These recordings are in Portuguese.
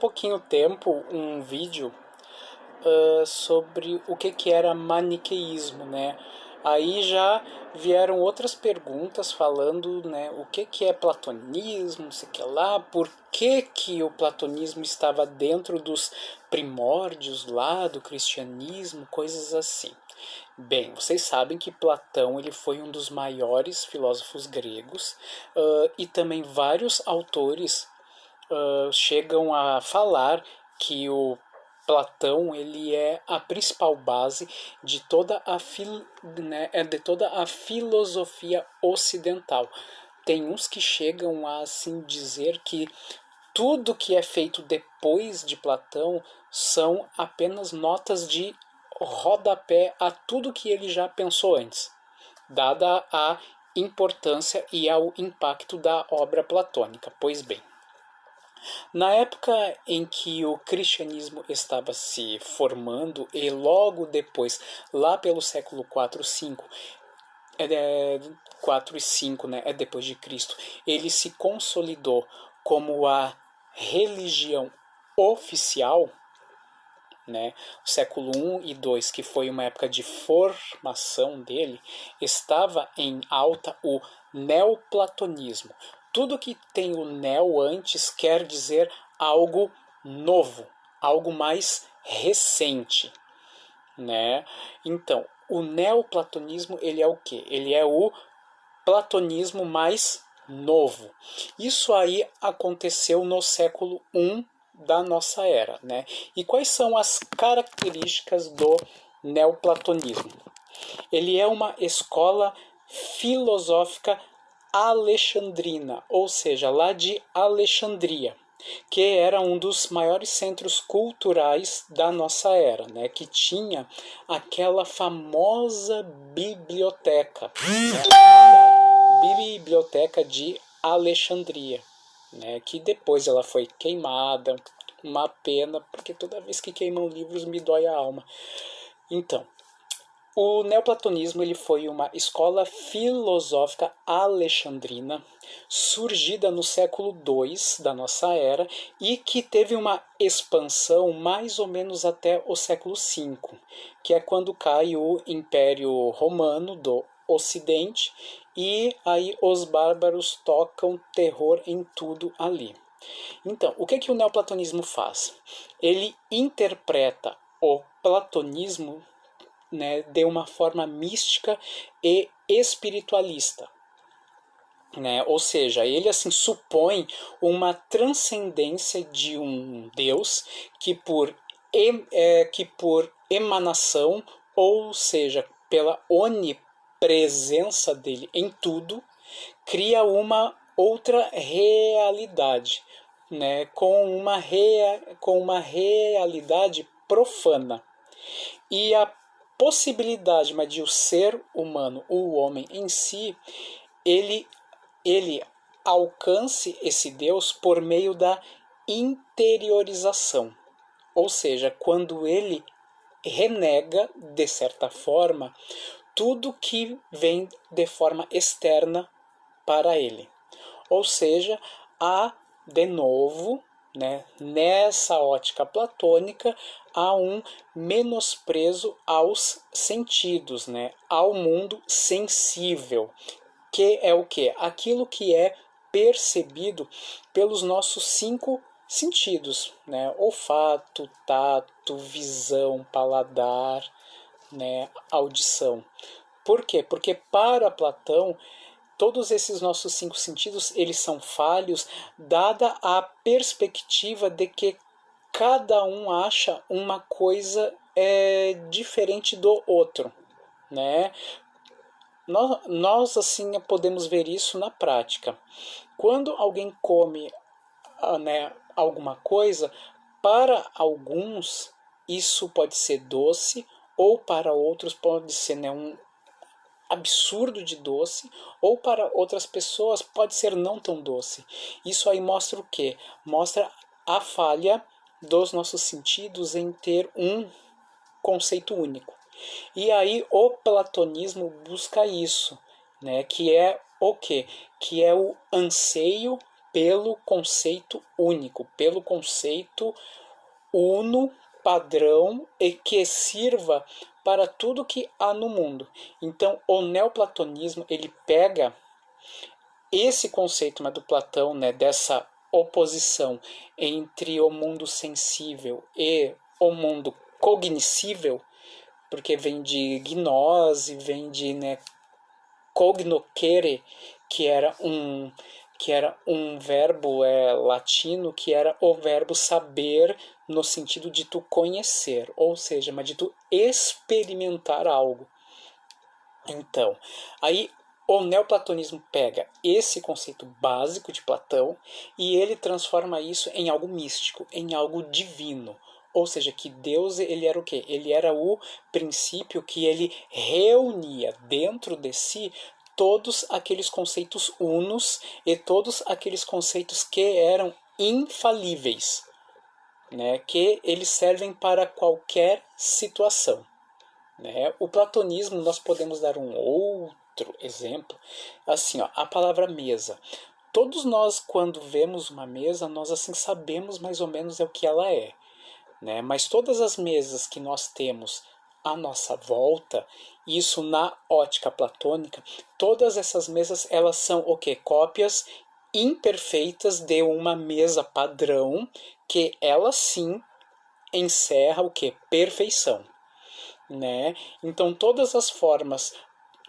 Pouquinho tempo um vídeo sobre o que era maniqueísmo, né? Aí já vieram outras perguntas falando, né, o que é platonismo, não sei o que lá, por que o platonismo estava dentro dos primórdios lá do cristianismo, coisas assim. Bem, vocês sabem que Platão ele foi um dos maiores filósofos gregos e também vários autores chegam a falar que o Platão ele é a principal base de toda de toda a filosofia ocidental. Tem uns que chegam a assim dizer que tudo que é feito depois de Platão são apenas notas de rodapé a tudo que ele já pensou antes, dada a importância e ao impacto da obra platônica. Pois bem, na época em que o cristianismo estava se formando e logo depois, lá pelo século 4, 5, 4 e 5, né, é depois de Cristo, ele se consolidou como a religião oficial, né, o século 1 e 2, que foi uma época de formação dele, estava em alta o neoplatonismo. Tudo que tem o neo antes quer dizer algo novo, algo mais recente, né? Então, o neoplatonismo ele é o quê? Ele é o platonismo mais novo. Isso aí aconteceu no século I da nossa era, né? E quais são as características do neoplatonismo? Ele é uma escola filosófica alexandrina, ou seja, lá de Alexandria, que era um dos maiores centros culturais da nossa era, né? Que tinha aquela famosa biblioteca, né? Biblioteca de Alexandria, né? Que depois ela foi queimada, uma pena, porque toda vez que queimam livros me dói a alma. Então, o neoplatonismo ele foi uma escola filosófica alexandrina surgida no século II da nossa era e que teve uma expansão mais ou menos até o século V, que é quando cai o Império Romano do Ocidente e aí os bárbaros tocam terror em tudo ali. Então, o que o neoplatonismo faz? Ele interpreta o platonismo, né, de uma forma mística e espiritualista, né? Ou seja, ele assim supõe uma transcendência de um Deus que por emanação, ou seja, pela onipresença dele em tudo, cria uma outra realidade, né? Com uma realidade profana. E a possibilidade, mas de o ser humano, o homem em si, ele, ele alcance esse Deus por meio da interiorização. Ou seja, quando ele renega, de certa forma, tudo que vem de forma externa para ele. Ou seja, há de novo, né, nessa ótica platônica, há um menosprezo aos sentidos, né, ao mundo sensível, que é o que? Aquilo que é percebido pelos nossos cinco sentidos, né, olfato, tato, visão, paladar, né, audição. Por quê? Porque para Platão todos esses nossos cinco sentidos eles são falhos, dada a perspectiva de que cada um acha uma coisa diferente do outro, né? Nós assim podemos ver isso na prática. Quando alguém come, né, alguma coisa, para alguns isso pode ser doce, ou para outros pode ser, né, um absurdo de doce, ou para outras pessoas pode ser não tão doce. Isso aí mostra o quê? Mostra a falha dos nossos sentidos em ter um conceito único. E aí o platonismo busca isso, né? Que é o quê? Que é o anseio pelo conceito único, pelo conceito uno, padrão e que sirva para tudo que há no mundo. Então, o neoplatonismo, ele pega esse conceito, né, do Platão, né, dessa oposição entre o mundo sensível e o mundo cognoscível, porque vem de gnose, vem de, né, cognocere, que era um verbo latino, que era o verbo saber no sentido de tu conhecer, ou seja, mas de tu experimentar algo. Então, aí o neoplatonismo pega esse conceito básico de Platão e ele transforma isso em algo místico, em algo divino. Ou seja, que Deus, ele era o quê? Ele era o princípio que ele reunia dentro de si todos aqueles conceitos unos e todos aqueles conceitos que eram infalíveis, né? Que eles servem para qualquer situação. Né? O platonismo, nós podemos dar um outro exemplo, assim, ó, a palavra mesa. Todos nós, quando vemos uma mesa, nós assim sabemos mais ou menos o que ela é, né? Mas todas as mesas que nós temos à nossa volta, isso na ótica platônica, todas essas mesas, elas são o quê? Cópias imperfeitas de uma mesa padrão, que ela sim encerra o quê? Perfeição. Né? Então todas as formas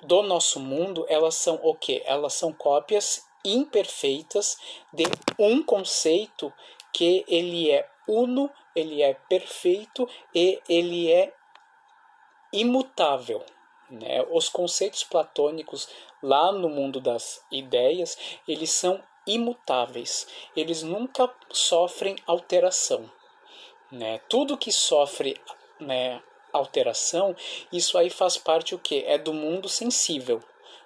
do nosso mundo, elas são o quê? Elas são cópias imperfeitas de um conceito que ele é uno, ele é perfeito e ele é imutável. Né? Os conceitos platônicos lá no mundo das ideias, eles são imutáveis, eles nunca sofrem alteração. Né? Tudo que sofre, né, alteração, isso aí faz parte o quê? É do mundo sensível.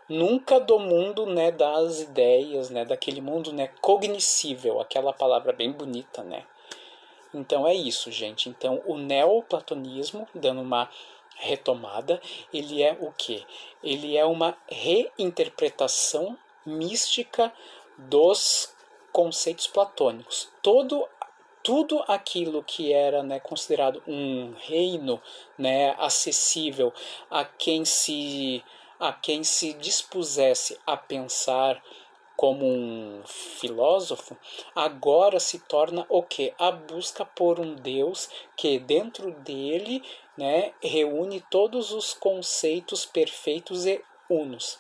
Nunca do mundo, né, das ideias, né, daquele mundo, né, cognoscível, aquela palavra bem bonita, né? Então é isso, gente. Então o neoplatonismo, dando uma retomada, ele é o quê? Ele é uma reinterpretação mística dos conceitos platônicos. Tudo aquilo que era, né, considerado um reino, né, acessível a quem se dispusesse a pensar como um filósofo, agora se torna o quê? A busca por um Deus que dentro dele, né, reúne todos os conceitos perfeitos e unos.